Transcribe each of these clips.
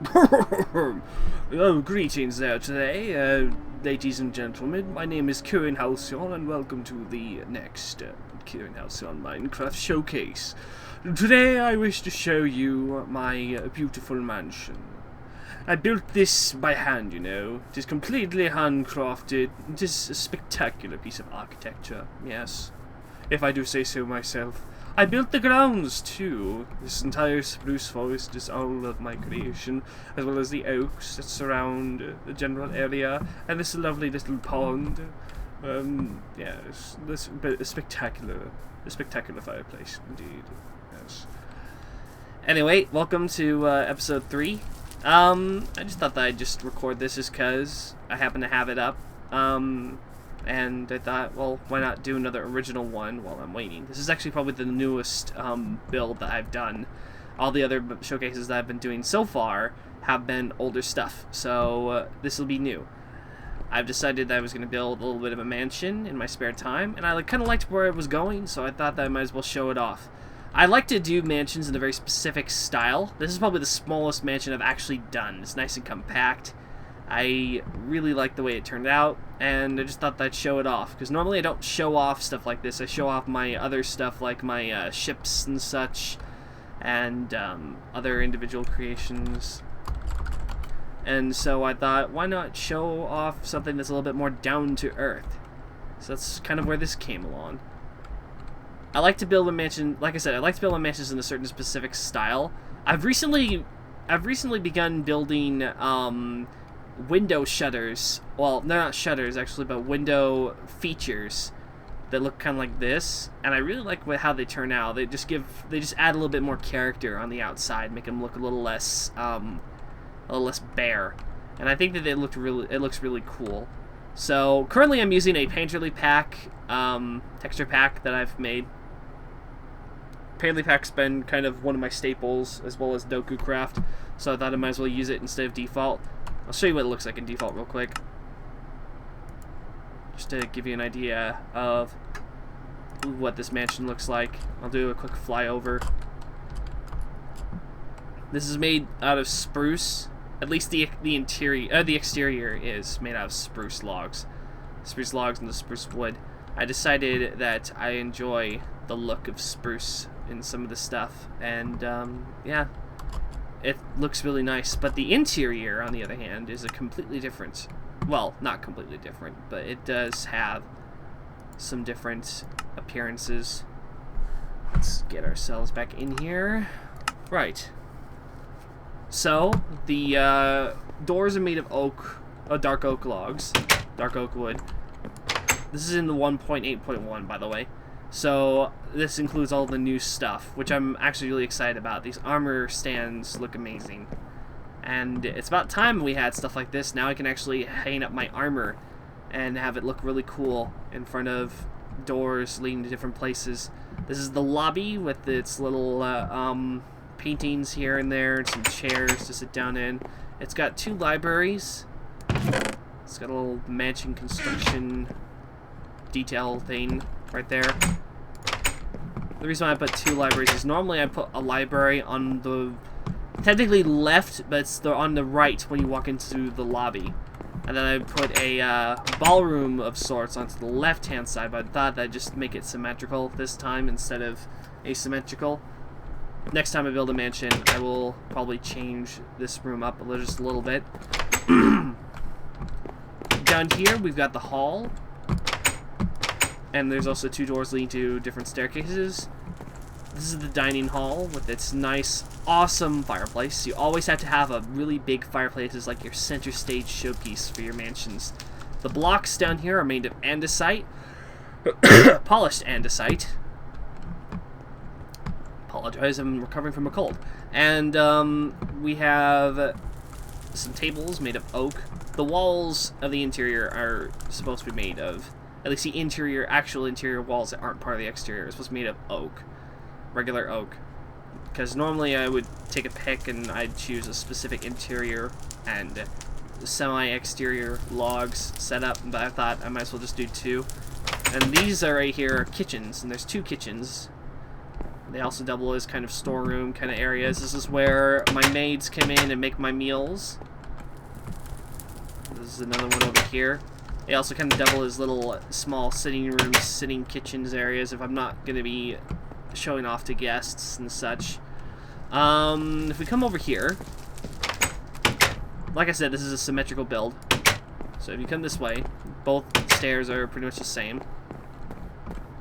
Oh, greetings there today, ladies and gentlemen. My name is Kerian Halcyon, and welcome to the next Kerian Halcyon Minecraft Showcase. Today I wish to show you my beautiful mansion. I built this by hand, you know. It is completely handcrafted. It is a spectacular piece of architecture, yes, if I do say so myself. I built the grounds too. This entire spruce forest is all of my creation, as well as the oaks that surround the general area, and this lovely little pond. Yes, this a spectacular fireplace indeed. Yes. Anyway, welcome to episode 3. I just thought that I'd just record this just cause I happen to have it up. And I thought, well, why not do another original one while I'm waiting? This is actually probably the newest build that I've done. All the other showcases that I've been doing so far have been older stuff, so this will be new. I've decided that I was going to build a little bit of a mansion in my spare time, and I kind of liked where it was going, so I thought that I might as well show it off. I like to do mansions in a very specific style. This is probably the smallest mansion I've actually done. It's nice and compact. I really like the way it turned out, and I just thought that I'd show it off, because normally I don't show off stuff like this. I show off my other stuff, like my ships and such, and other individual creations. And so I thought, why not show off something that's a little bit more down to earth? So that's kind of where this came along. I like to build a mansion, like I said, I like to build my mansions in a certain specific style. I've recently begun building window shutters. Well, they're not shutters actually, but window features that look kind of like this, and I really like how they turn out. They just add a little bit more character on the outside, make them look a little less bare, and I think that it looks really cool. So currently I'm using a Painterly pack, texture pack that I've made. Painterly pack's been kind of one of my staples, as well as Doku Craft, so I thought I might as well use it instead of default. I'll show you what it looks like in default real quick, just to give you an idea of what this mansion looks like. I'll do a quick flyover. This is made out of spruce. At least the exterior is made out of spruce logs and the spruce wood. I decided that I enjoy the look of spruce in some of the stuff, and yeah. It looks really nice, but the interior, on the other hand, is a completely different... Well, not completely different, but it does have some different appearances. Let's get ourselves back in here. Right. So, the doors are made of oak, dark oak logs, dark oak wood. This is in the 1.8.1, by the way. So this includes all the new stuff, which I'm actually really excited about. These armor stands look amazing, and it's about time we had stuff like this. Now I can actually hang up my armor and have it look really cool in front of doors leading to different places. This is the lobby with its little paintings here and there, and some chairs to sit down in. It's got 2 libraries. It's got a little mansion construction detail thing right there. The reason why I put 2 libraries is normally I put a library on the technically left, but it's on the right when you walk into the lobby. And then I put a ballroom of sorts onto the left-hand side, but I thought I'd just make it symmetrical this time instead of asymmetrical. Next time I build a mansion, I will probably change this room up just a little bit. Down here, we've got the hall. And there's also 2 doors leading to different staircases. This is the dining hall with its nice, awesome fireplace. You always have to have a really big fireplace as like your center stage showpiece for your mansions. The blocks down here are made of andesite, polished andesite. Apologize, I'm recovering from a cold. And we have some tables made of oak. The walls of the interior are supposed to be made of, at least the actual interior walls that aren't part of the exterior are supposed to be made of oak. Regular oak. Because normally I would take a pick and I'd choose a specific interior and semi-exterior logs set up, but I thought I might as well just do 2. And these are right here are kitchens, and there's 2 kitchens. They also double as kind of storeroom kind of areas. This is where my maids come in and make my meals. This is another one over here. They also kind of double as little small sitting rooms, sitting kitchens areas if I'm not going to be showing off to guests and such. If we come over here, like I said, this is a symmetrical build. So if you come this way, both stairs are pretty much the same.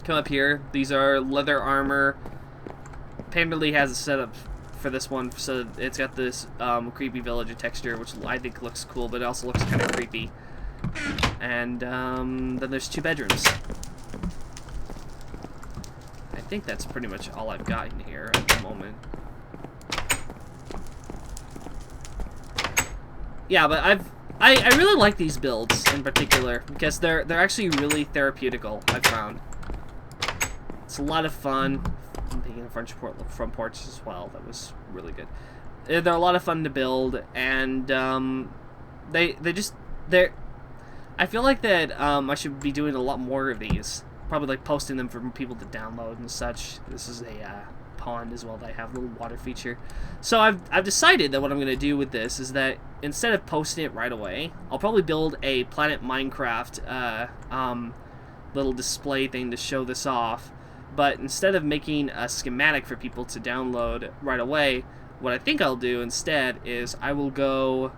Come up here. These are leather armor. Pamberley has a setup for this one, so it's got this creepy villager texture, which I think looks cool, but it also looks kind of creepy. And then there's 2 bedrooms. I think that's pretty much all I've got in here at the moment. Yeah, but I really like these builds in particular because they're actually really therapeutical, I've found. It's a lot of fun. I'm thinking of front porch as well. That was really good. They're a lot of fun to build, and they're. I feel like that I should be doing a lot more of these. Probably like posting them for people to download and such. This is a pond as well that I have a little water feature. So I've decided that what I'm going to do with this is that instead of posting it right away, I'll probably build a Planet Minecraft little display thing to show this off. But instead of making a schematic for people to download right away, what I think I'll do instead is I will go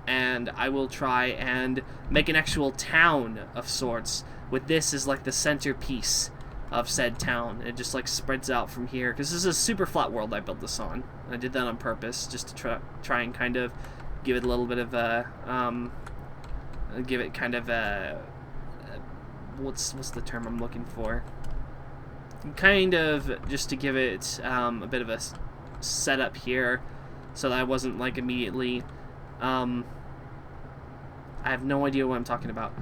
and I will try and make an actual town of sorts, with this as like the centerpiece of said town. It just like spreads out from here, because this is a super flat world I built this on. I did that on purpose, just to try and kind of give it a little bit of a, give it kind of a, what's the term I'm looking for? Kind of just to give it a bit of a setup here, so that I wasn't like immediately. I have no idea what I'm talking about.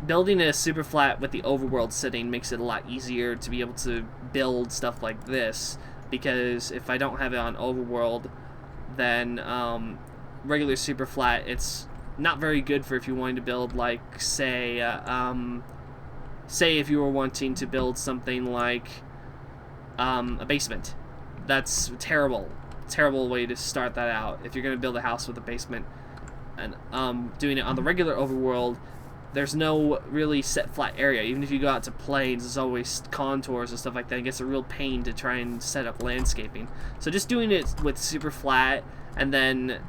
Building a super flat with the overworld setting makes it a lot easier to be able to build stuff like this, because if I don't have it on overworld, then regular super flat, it's not very good for if you're wanting to build like say if you were wanting to build something like a basement. That's a terrible way to start that out. If you're going to build a house with a basement and doing it on the regular overworld, there's no really set flat area. Even if you go out to plains, there's always contours and stuff like that. It gets a real pain to try and set up landscaping. So just doing it with super flat and then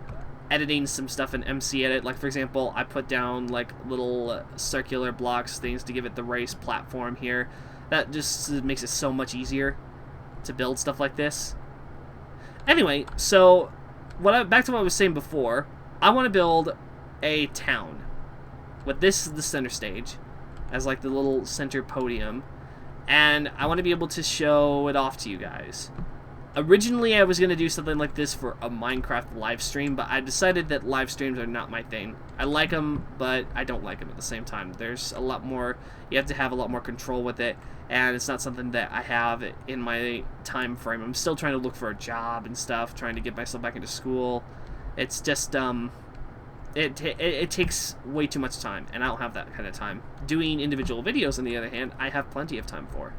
editing some stuff in MC Edit, like for example, I put down like little circular blocks, things to give it the raised platform here. That just makes it so much easier to build stuff like this. Anyway, so back to what I was saying before, I want to build a town with this as the center stage, as like the little center podium, and I want to be able to show it off to you guys. Originally, I was going to do something like this for a Minecraft live stream, but I decided that live streams are not my thing. I like them, but I don't like them at the same time. There's a lot more, you have to have a lot more control with it, and it's not something that I have in my time frame. I'm still trying to look for a job and stuff, trying to get myself back into school. It's just, it takes way too much time, and I don't have that kind of time. Doing individual videos, on the other hand, I have plenty of time for.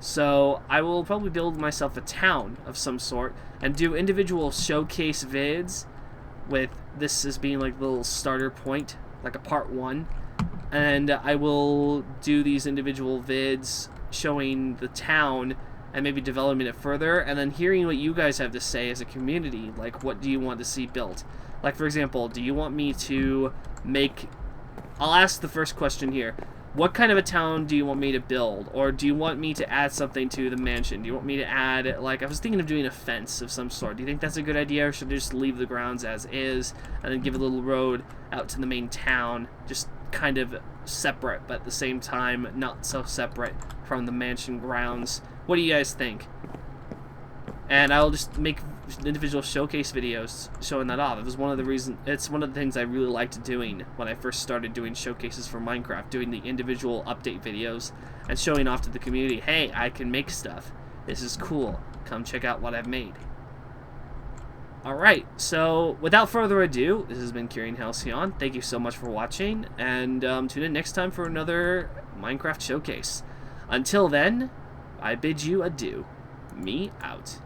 So I will probably build myself a town of some sort and do individual showcase vids, with this as being like the little starter point, like a part 1. And I will do these individual vids showing the town and maybe developing it further, and then hearing what you guys have to say as a community. Like, what do you want to see built? Like, for example, do you want me to make... I'll ask the first question here. What kind of a town do you want me to build? Or do you want me to add something to the mansion? Do you want me to add, like, I was thinking of doing a fence of some sort. Do you think that's a good idea, or should I just leave the grounds as is and then give a little road out to the main town, just kind of separate, but at the same time not so separate from the mansion grounds? What do you guys think? And I'll just make individual showcase videos showing that off. It's one of the things I really liked doing when I first started doing showcases for Minecraft, doing the individual update videos and showing off to the community, hey, I can make stuff. This is cool. Come check out what I've made. Alright, so without further ado, this has been Kerian Halcyon. Thank you so much for watching, and tune in next time for another Minecraft showcase. Until then, I bid you adieu. Me out.